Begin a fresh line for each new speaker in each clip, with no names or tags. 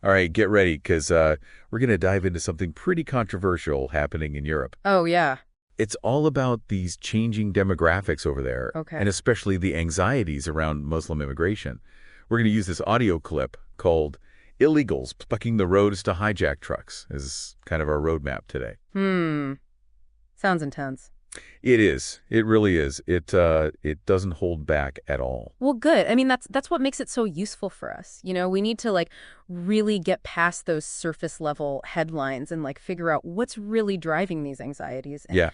All right, get ready, because we're going to dive into something pretty controversial happening in Europe.
Oh, yeah.
It's all about these changing demographics over there, and
Okay.
especially the anxieties around Muslim immigration. We're going to use this audio clip called Illegals Plucking the Roads to Hijack Trucks as kind of our roadmap today.
Hmm. Sounds intense.
It is. It really is. It doesn't hold back at all.
Well, good. I mean, that's what makes it so useful for us. We need to really get past those surface level headlines and figure out what's really driving these anxieties and
Yeah,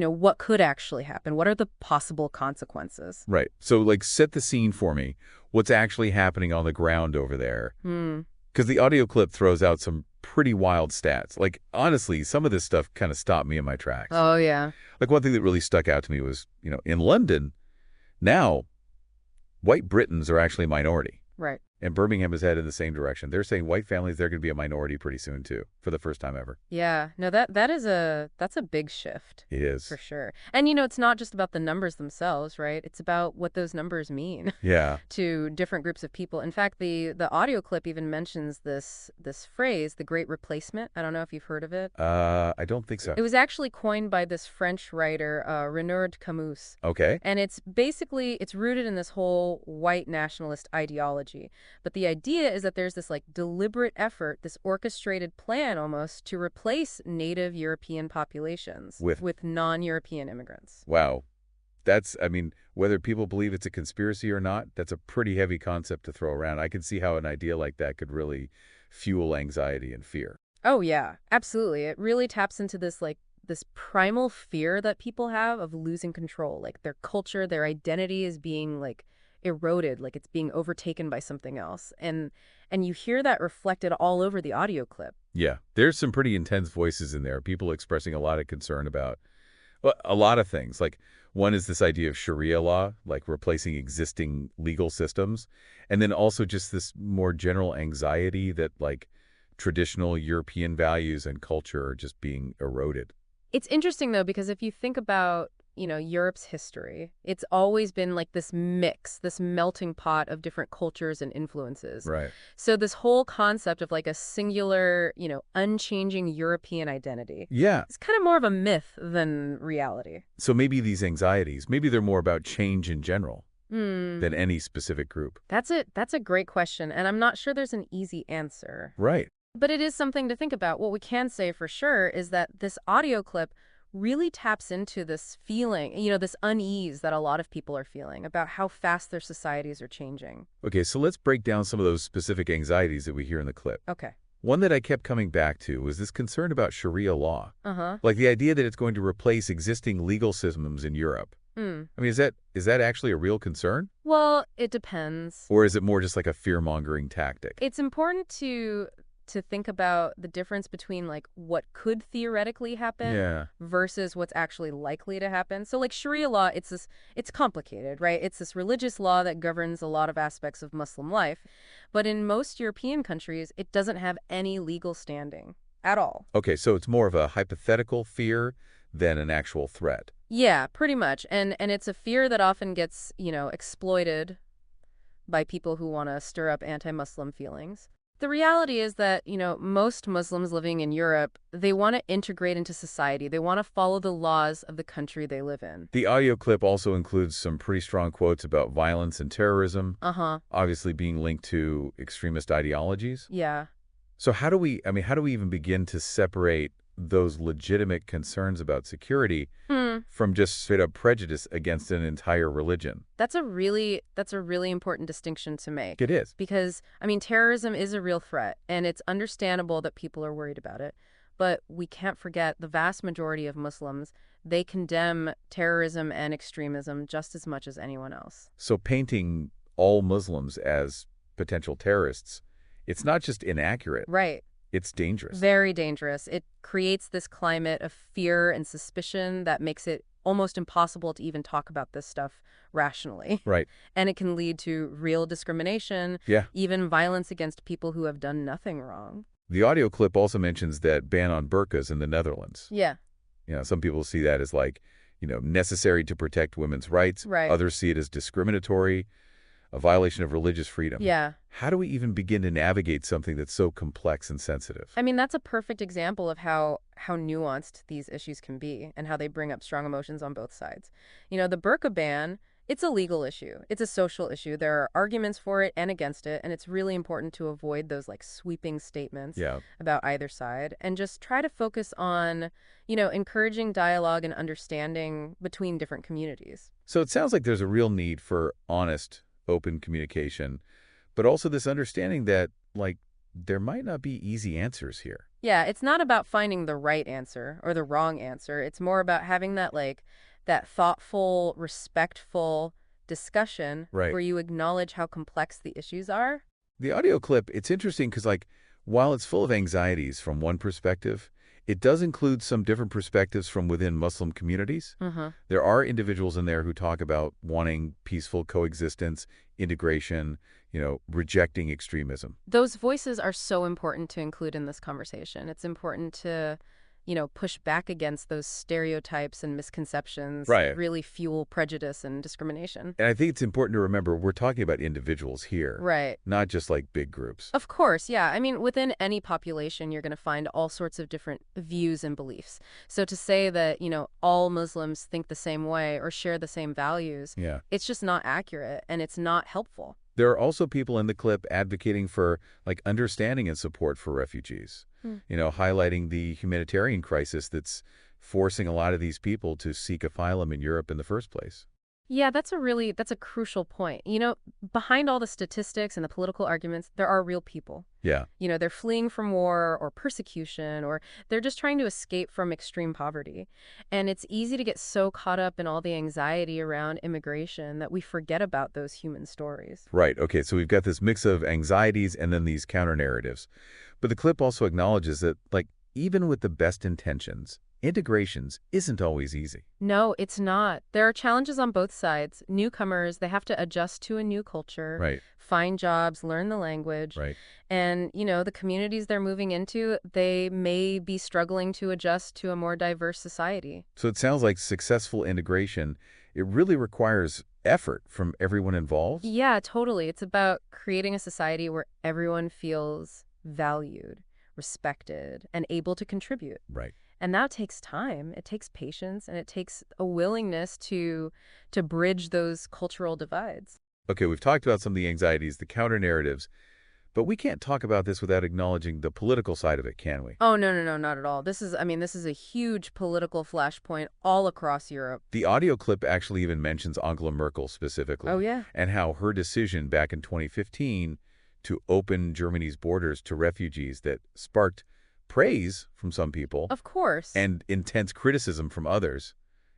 what could actually happen. What are the possible consequences?
right. So, set the scene for me. What's actually happening on the ground over there?
Hmm.
Because the audio clip throws out some pretty wild stats. Honestly, some of this stuff kind of stopped me in my tracks.
Oh, yeah.
One thing that really stuck out to me was, in London, now, white Britons are actually a minority.
Right.
And Birmingham is headed in the same direction. They're saying white families, they're going to be a minority pretty soon, too, for the first time ever.
Yeah. No, that's a big shift.
It
For
is.
sure. And it's not just about the numbers themselves, right? It's about what those numbers mean
Yeah.
to different groups of people. In fact, the audio clip even mentions this phrase, the Great Replacement. I don't know if you've heard of it.
I don't think so.
It was actually coined by this French writer, Renaud Camus.
Okay.
And it's rooted in this whole white nationalist ideology. But the idea is that there's this deliberate effort, this orchestrated plan almost to replace native European populations
With,
with non-European immigrants.
wow. Whether people believe it's a conspiracy or not, that's a pretty heavy concept to throw around. I can see how an idea like that could really fuel anxiety and fear.
Oh yeah, absolutely. It really taps into this primal fear that people have of losing control. Like their culture, their identity is being eroded, like it's being overtaken by something else. And you hear that reflected all over the audio clip.
Yeah, there's some pretty intense voices in there, people expressing a lot of concern about, well, a lot of things. One is this idea of Sharia law, replacing existing legal systems. And then also just this more general anxiety that, traditional European values and culture are just being eroded.
It's interesting though, because if you think about, Europe's history, it's always been like this mix, this melting pot of different cultures and influences.
Right.
So this whole concept of a singular, unchanging European identity
Yeah.
is kind of more of a myth than reality.
So maybe these anxieties, maybe they're more about change in general
Hmm.
than any specific group.
That's a great question, and I'm not sure there's an easy answer.
Right.
But it is something to think about. What we can say for sure is that this audio clip really taps into this feeling, this unease that a lot of people are feeling about how fast their societies are changing.
Okay, so let's break down some of those specific anxieties that we hear in the clip.
Okay.
One that I kept coming back to was this concern about Sharia law.
Uh-huh.
The idea that it's going to replace existing legal systems in Europe.
Hmm.
Is that actually a real concern?
Well, it depends.
Or is it more just like a fear-mongering tactic?
It's important to think about the difference between what could theoretically happen
Yeah.
versus what's actually likely to happen. So Sharia law, it's complicated, right? It's this religious law that governs a lot of aspects of Muslim life, but in most European countries, it doesn't have any legal standing at all.
Okay, so it's more of a hypothetical fear than an actual threat.
Yeah, pretty much. And it's a fear that often gets, exploited by people who want to stir up anti-Muslim feelings. The reality is that, most Muslims living in Europe, they want to integrate into society. They want to follow the laws of the country they live in.
The audio clip also includes some pretty strong quotes about violence and terrorism,
Uh-huh.
obviously being linked to extremist ideologies.
Yeah.
So how do we even begin to separate those legitimate concerns about security
Hmm.
from just straight up prejudice against an entire religion?
That's a really important distinction to make.
It is.
Because, terrorism is a real threat, and it's understandable that people are worried about it. But we can't forget the vast majority of Muslims, they condemn terrorism and extremism just as much as anyone else.
So painting all Muslims as potential terrorists, it's not just inaccurate,
Right.
it's dangerous.
Very dangerous. It creates this climate of fear and suspicion that makes it almost impossible to even talk about this stuff rationally.
Right.
And it can lead to real discrimination,
Yeah.
even violence against people who have done nothing wrong.
The audio clip also mentions that ban on burqas in the Netherlands.
Yeah,
Some people see that as necessary to protect women's rights.
right.
Others see it as discriminatory. a violation of religious freedom.
Yeah.
How do we even begin to navigate something that's so complex and sensitive?
I mean, that's a perfect example of how nuanced these issues can be and how they bring up strong emotions on both sides. The burqa ban, it's a legal issue. It's a social issue. There are arguments for it and against it, and it's really important to avoid those like sweeping statements
Yeah.
about either side and just try to focus on, encouraging dialogue and understanding between different communities.
So it sounds like there's a real need for honest, open communication, but also this understanding that, like, there might not be easy answers here.
Yeah, it's not about finding the right answer or the wrong answer. It's more about having that thoughtful, respectful discussion
Right.
where you acknowledge how complex the issues are.
The audio clip, it's interesting because, like, while it's full of anxieties from one perspective, it does include some different perspectives from within Muslim communities.
Mm-hmm.
There are individuals in there who talk about wanting peaceful coexistence, integration, rejecting extremism.
Those voices are so important to include in this conversation. It's important to, push back against those stereotypes and misconceptions that
Right.
really fuel prejudice and discrimination.
And I think it's important to remember we're talking about individuals here,
Right.
not just like big groups.
Of course, yeah. I mean, within any population, you're going to find all sorts of different views and beliefs. So to say that, all Muslims think the same way or share the same values,
Yeah.
it's just not accurate and it's not helpful.
There are also people in the clip advocating for, like, understanding and support for refugees,
Hmm.
highlighting the humanitarian crisis that's forcing a lot of these people to seek asylum in Europe in the first place.
Yeah, that's a crucial point. Behind all the statistics and the political arguments, there are real people.
Yeah.
They're fleeing from war or persecution, or they're just trying to escape from extreme poverty. And it's easy to get so caught up in all the anxiety around immigration that we forget about those human stories.
Right. Okay, so we've got this mix of anxieties and then these counter-narratives. But the clip also acknowledges that, like, even with the best intentions, integrations isn't always easy.
No, it's not. There are challenges on both sides. Newcomers, they have to adjust to a new culture,
Right.
find jobs, learn the language.
Right.
And, the communities they're moving into, they may be struggling to adjust to a more diverse society.
So it sounds like successful integration, it really requires effort from everyone involved.
Yeah, totally. It's about creating a society where everyone feels valued, respected, and able to contribute.
Right.
And that takes time. It takes patience, and it takes a willingness to bridge those cultural divides.
Okay, we've talked about some of the anxieties, the counter-narratives, but we can't talk about this without acknowledging the political side of it, can we?
Oh, no, not at all. This is a huge political flashpoint all across Europe.
The audio clip actually even mentions Angela Merkel specifically.
Oh, yeah.
And how her decision back in 2015 to open Germany's borders to refugees that sparked praise from some people
Of course.
and intense criticism from others.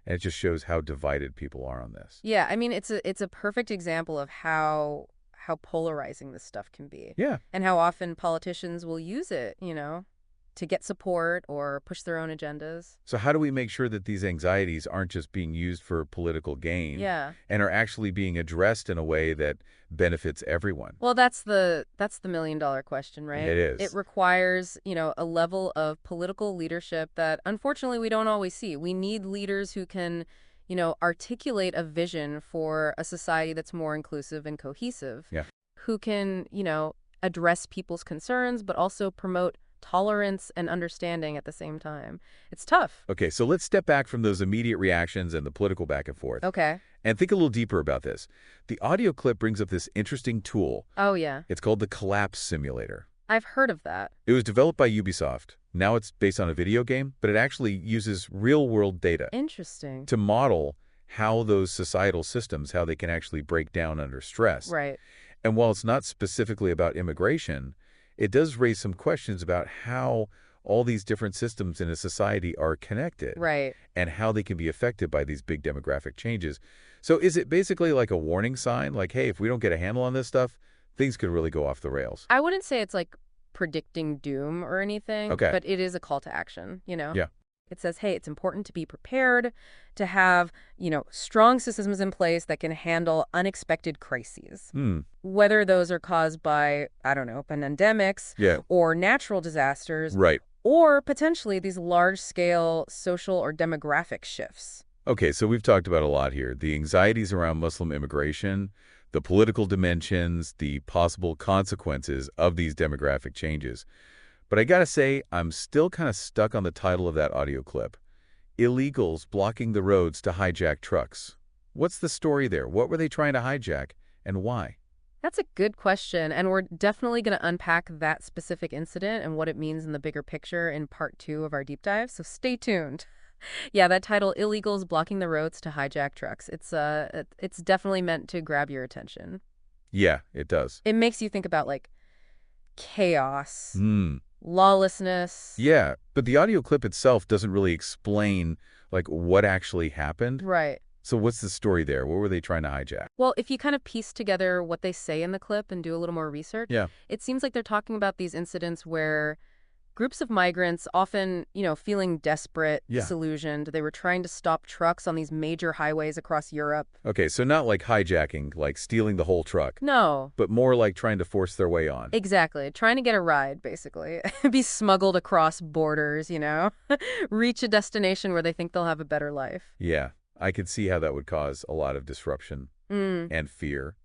And it just shows how divided people are on this.
Yeah, I mean, it's a perfect example of how polarizing this stuff can be.
Yeah.
And how often politicians will use it, to get support or push their own agendas.
So how do we make sure that these anxieties aren't just being used for political gain
Yeah.
and are actually being addressed in a way that benefits everyone?
Well, that's the million-dollar question, right?
It is.
It requires, a level of political leadership that unfortunately we don't always see. We need leaders who can, articulate a vision for a society that's more inclusive and cohesive.
Yeah.
Who can, address people's concerns but also promote tolerance and understanding at the same time. It's tough.
Okay, so let's step back from those immediate reactions and the political back and forth
Okay.
and think a little deeper about this. The audio clip brings up this interesting tool.
Oh, yeah.
It's called the Collapse Simulator.
I've heard of that.
It was developed by Ubisoft. Now it's based on a video game, but it actually uses real-world data
Interesting.
to model how those societal systems, how they can actually break down under stress.
Right.
And while it's not specifically about immigration, it does raise some questions about how all these different systems in a society are connected.
Right.
And how they can be affected by these big demographic changes. So is it basically like a warning sign? Like, hey, if we don't get a handle on this stuff, things could really go off the rails.
I wouldn't say it's like predicting doom or anything,
Okay.
but it is a call to action,
Yeah.
It says, hey, it's important to be prepared, to have, strong systems in place that can handle unexpected crises. Whether those are caused by, I don't know, pandemics
Yeah.
or natural disasters,
Right.
or potentially these large-scale social or demographic shifts.
Okay, so we've talked about a lot here. The anxieties around Muslim immigration, the political dimensions, the possible consequences of these demographic changes. But I gotta say, I'm still kind of stuck on the title of that audio clip. Illegals blocking the roads to hijack trucks. What's the story there? What were they trying to hijack, and why?
That's a good question, and we're definitely going to unpack that specific incident and what it means in the bigger picture in part 2 of our deep dive, so stay tuned. Yeah, that title, Illegals Blocking the Roads to Hijack Trucks, it's definitely meant to grab your attention.
Yeah, it does.
It makes you think about, like, chaos,
Hmm.
lawlessness.
Yeah, but the audio clip itself doesn't really explain, like, what actually happened.
Right.
So what's the story there? What were they trying to hijack?
Well, if you kind of piece together what they say in the clip and do a little more research,
Yeah.
it seems like they're talking about these incidents where groups of migrants, often, feeling desperate,
Yeah.
disillusioned, they were trying to stop trucks on these major highways across Europe.
Okay, so not like hijacking, like stealing the whole truck,
No,
but more like trying to force their way on.
exactly. Trying to get a ride, basically. Be smuggled across borders, reach a destination where they think they'll have a better life.
Yeah, I could see how that would cause a lot of disruption
Mm.
and fear,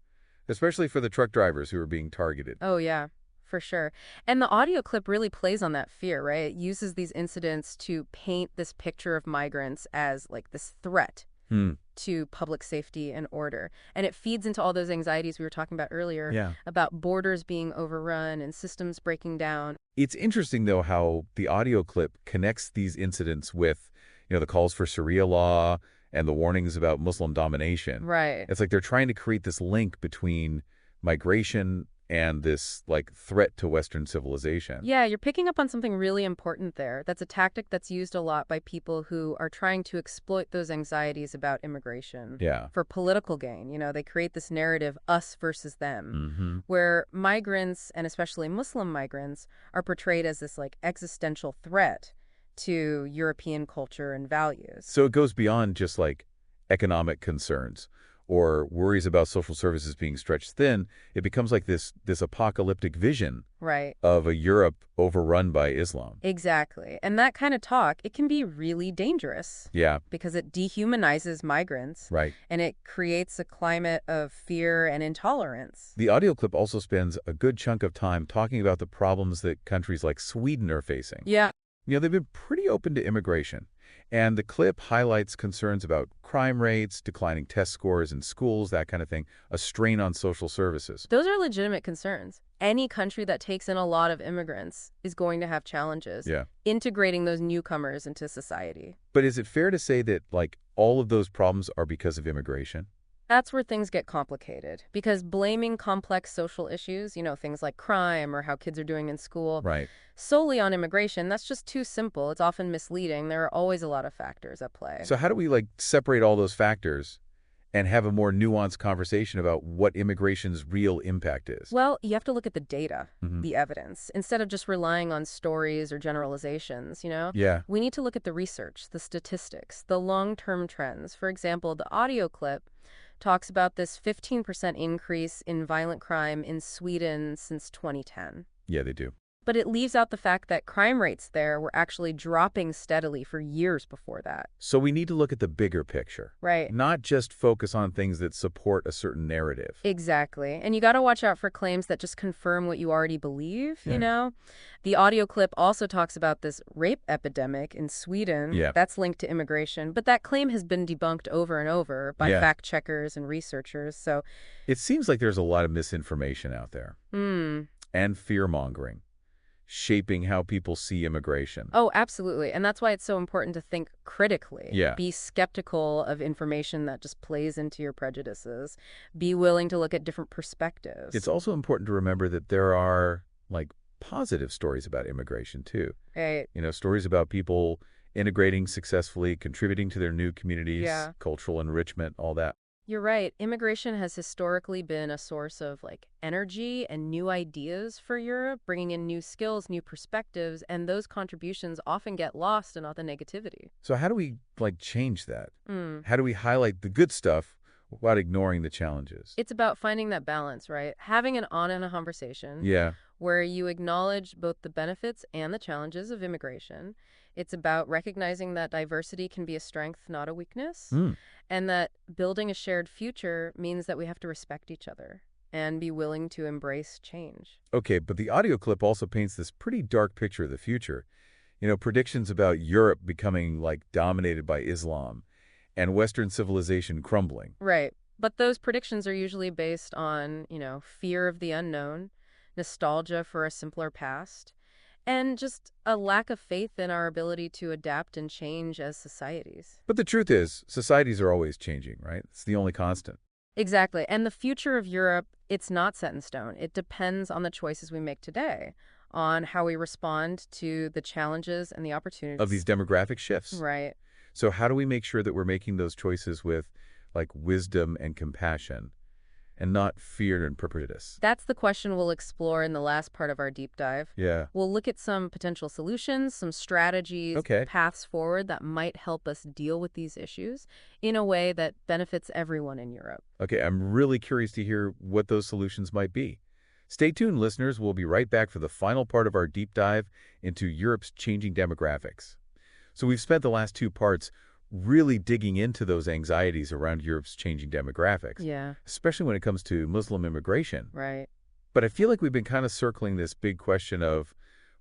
especially for the truck drivers who are being targeted.
Oh, yeah, for sure. And the audio clip really plays on that fear, right? It uses these incidents to paint this picture of migrants as like this threat
Hmm.
to public safety and order. And it feeds into all those anxieties we were talking about earlier
Yeah.
about borders being overrun and systems breaking down.
It's interesting, though, how the audio clip connects these incidents with, the calls for Sharia law and the warnings about Muslim domination.
Right.
It's like they're trying to create this link between migration and this, like, threat to Western civilization.
Yeah, you're picking up on something really important there. That's a tactic that's used a lot by people who are trying to exploit those anxieties about immigration
Yeah.
for political gain. They create this narrative, us versus them,
Mm-hmm.
where migrants, and especially Muslim migrants, are portrayed as this like existential threat to European culture and values.
So it goes beyond just, like, economic concerns or worries about social services being stretched thin. It becomes like this apocalyptic vision
Right.
of a Europe overrun by Islam.
Exactly. And that kind of talk, it can be really dangerous
Yeah,
because it dehumanizes migrants
right.
and it creates a climate of fear and intolerance.
The audio clip also spends a good chunk of time talking about the problems that countries like Sweden are facing.
Yeah.
They've been pretty open to immigration, and the clip highlights concerns about crime rates, declining test scores in schools, that kind of thing, a strain on social services.
Those are legitimate concerns. Any country that takes in a lot of immigrants is going to have challenges
Yeah.
integrating those newcomers into society.
But is it fair to say that, like, all of those problems are because of immigration?
That's where things get complicated because blaming complex social issues, things like crime or how kids are doing in school,
Right.
solely on immigration, that's just too simple. It's often misleading. There are always a lot of factors at play.
So how do we, like, separate all those factors and have a more nuanced conversation about what immigration's real impact is?
Well, you have to look at the data,
Mhm.
the evidence, instead of just relying on stories or generalizations,
Yeah.
We need to look at the research, the statistics, the long-term trends. For example, the audio clip talks about this 15% increase in violent crime in Sweden since 2010.
Yeah, they do.
But it leaves out the fact that crime rates there were actually dropping steadily for years before that.
So we need to look at the bigger picture,
Right.
not just focus on things that support a certain narrative.
Exactly. And you got to watch out for claims that just confirm what you already believe,
Yeah.
The audio clip also talks about this rape epidemic in Sweden.
Yeah.
That's linked to immigration, but that claim has been debunked over and over by
Yeah.
fact checkers and researchers. So,
It seems like there's a lot of misinformation out there and fear-mongering, shaping how people see immigration.
Oh, absolutely. And that's why it's so important to think critically.
Yeah.
Be skeptical of information that just plays into your prejudices. Be willing to look at different perspectives.
It's also important to remember that there are, like, positive stories about immigration, too.
Right.
Stories about people integrating successfully, contributing to their new communities,
Yeah.
cultural enrichment, all that.
You're right. Immigration has historically been a source of energy and new ideas for Europe, bringing in new skills, new perspectives, and those contributions often get lost in all the negativity.
So how do we, change that?
Mm.
How do we highlight the good stuff Without ignoring the challenges.
It's about finding that balance, right? Having an honest conversation
Yeah.
where you acknowledge both the benefits and the challenges of immigration. It's about recognizing that diversity can be a strength, not a weakness,
Hmm.
and that building a shared future means that we have to respect each other and be willing to embrace change.
Okay, but the audio clip also paints this pretty dark picture of the future. Predictions about Europe becoming, like, dominated by Islam and Western civilization crumbling.
Right. But those predictions are usually based on, fear of the unknown, nostalgia for a simpler past, and just a lack of faith in our ability to adapt and change as societies.
But the truth is, societies are always changing, right? It's the only constant.
Exactly. And the future of Europe, it's not set in stone. It depends on the choices we make today, on how we respond to the challenges and the opportunities.
Of these demographic shifts.
Right.
So how do we make sure that we're making those choices with, like, wisdom and compassion and not fear and prejudice?
That's the question we'll explore in the last part of our deep dive.
Yeah.
We'll look at some potential solutions, some strategies,
Okay.
paths forward that might help us deal with these issues in a way that benefits everyone in Europe.
Okay, I'm really curious to hear what those solutions might be. Stay tuned, listeners. We'll be right back for the final part of our deep dive into Europe's changing demographics. So we've spent the last two parts really digging into those anxieties around Europe's changing demographics,
Yeah,
especially when it comes to Muslim immigration.
right.
But I feel like we've been kind of circling this big question of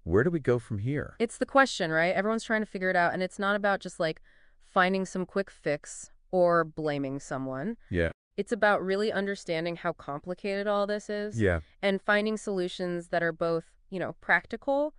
where do we go from here?
It's the question, right? Everyone's trying to figure it out, and it's not about just like finding some quick fix or blaming someone.
Yeah.
It's about really understanding how complicated all this is
Yeah.
and finding solutions that are both, practical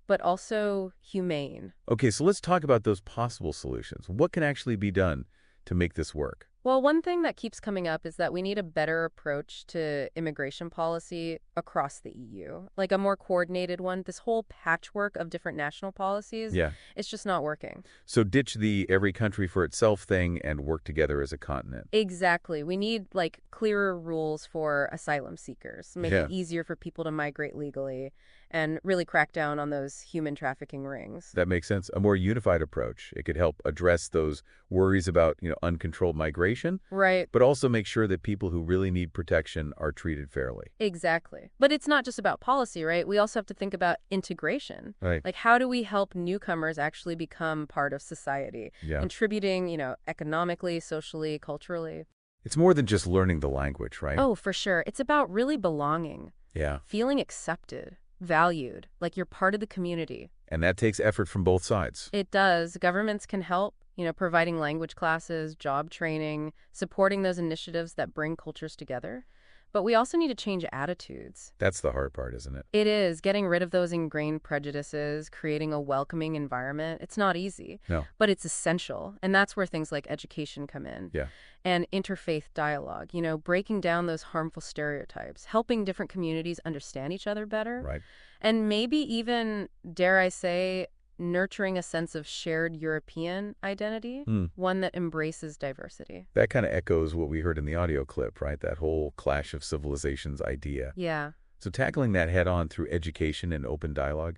but also humane.
Okay, so let's talk about those possible solutions. What can actually be done to make this work?
Well, one thing that keeps coming up is that we need a better approach to immigration policy across the EU, like a more coordinated one. This whole patchwork of different national policies,
Yeah.
it's just not working.
So ditch the every country for itself thing and work together as a continent.
Exactly. We need like clearer rules for asylum seekers, make
Yeah.
it easier for people to migrate legally, and really crack down on those human trafficking rings.
That makes sense. A more unified approach. It could help address those worries about, uncontrolled migration,
Right.
but also make sure that people who really need protection are treated fairly.
Exactly. But it's not just about policy, right? We also have to think about integration.
Right.
Like, how do we help newcomers actually become part of society,
Yeah.
contributing, economically, socially, culturally?
It's more than just learning the language, right?
Oh, for sure. It's about really belonging,
Yeah.
feeling accepted, valued, like you're part of the community.
And that takes effort from both sides.
It does. Governments can help, providing language classes, job training, supporting those initiatives that bring cultures together. But we also need to change attitudes.
That's the hard part, isn't it?
It is getting rid of those ingrained prejudices, creating a welcoming environment. It's not easy,
No.
but it's essential. And that's where things like education come in.
Yeah.
And interfaith dialogue, breaking down those harmful stereotypes, helping different communities understand each other better.
Right.
And maybe even, dare I say, nurturing a sense of shared European identity, one that embraces diversity.
That kind of echoes what we heard in the audio clip, right? That whole clash of civilizations idea.
Yeah,
So tackling that head on through education and open dialogue,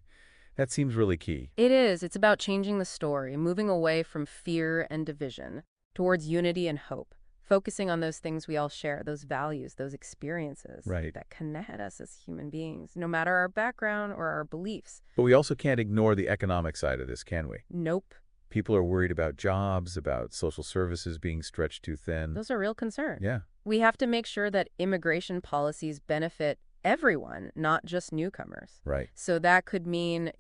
that seems really key.
it is. It's about changing the story, moving away from fear and division towards unity and hope, focusing on those things we all share, those values, those experiences
Right.
that connect us as human beings, no matter our background or our beliefs.
But we also can't ignore the economic side of this, can we?
Nope.
People are worried about jobs, about social services being stretched too thin.
Those are real concerns.
Yeah.
We have to make sure that immigration policies benefit everyone, not just newcomers.
Right.
So that could mean,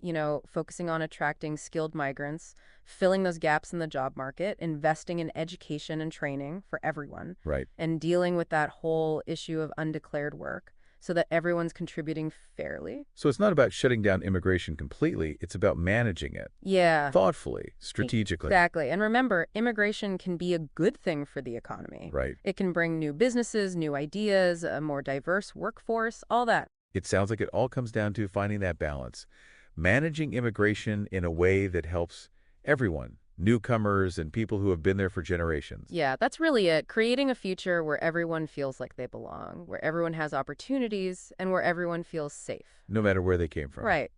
focusing on attracting skilled migrants, filling those gaps in the job market, investing in education and training for everyone,
Right.
and dealing with that whole issue of undeclared work so that everyone's contributing fairly.
So it's not about shutting down immigration completely. It's about managing it
Yeah.
thoughtfully, strategically.
Exactly. And remember, immigration can be a good thing for the economy.
Right.
It can bring new businesses, new ideas, a more diverse workforce, all that.
It sounds like it all comes down to finding that balance, managing immigration in a way that helps everyone, newcomers and people who have been there for generations.
Yeah, that's really it. Creating a future where everyone feels like they belong, where everyone has opportunities, and where everyone feels safe.
No matter where they came from.
Right.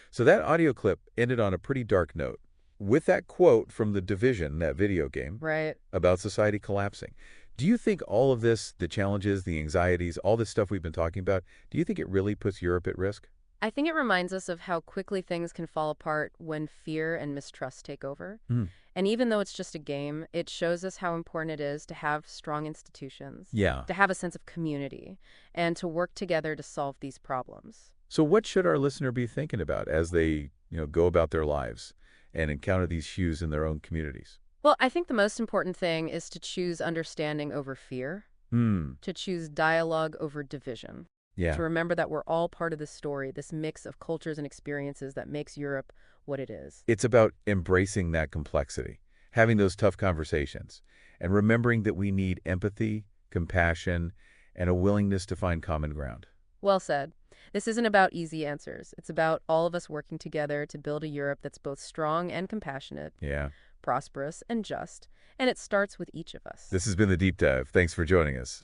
So that audio clip ended on a pretty dark note with that quote from The Division, that video game,
Right.
about society collapsing. Do you think all of this, the challenges, the anxieties, all this stuff we've been talking about, do you think it really puts Europe at risk?
I think it reminds us of how quickly things can fall apart when fear and mistrust take over.
Hmm.
And even though it's just a game, it shows us how important it is to have strong institutions,
Yeah.
to have a sense of community, and to work together to solve these problems.
So what should our listener be thinking about as they, go about their lives and encounter these hues in their own communities?
Well, I think the most important thing is to choose understanding over fear,
Hmm.
to choose dialogue over division,
Yeah.
to remember that we're all part of this story, this mix of cultures and experiences that makes Europe what it is.
It's about embracing that complexity, having those tough conversations, and remembering that we need empathy, compassion, and a willingness to find common ground.
Well said. This isn't about easy answers. It's about all of us working together to build a Europe that's both strong and compassionate,
Yeah.
prosperous and just, and it starts with each of us.
This has been The Deep Dive. Thanks for joining us.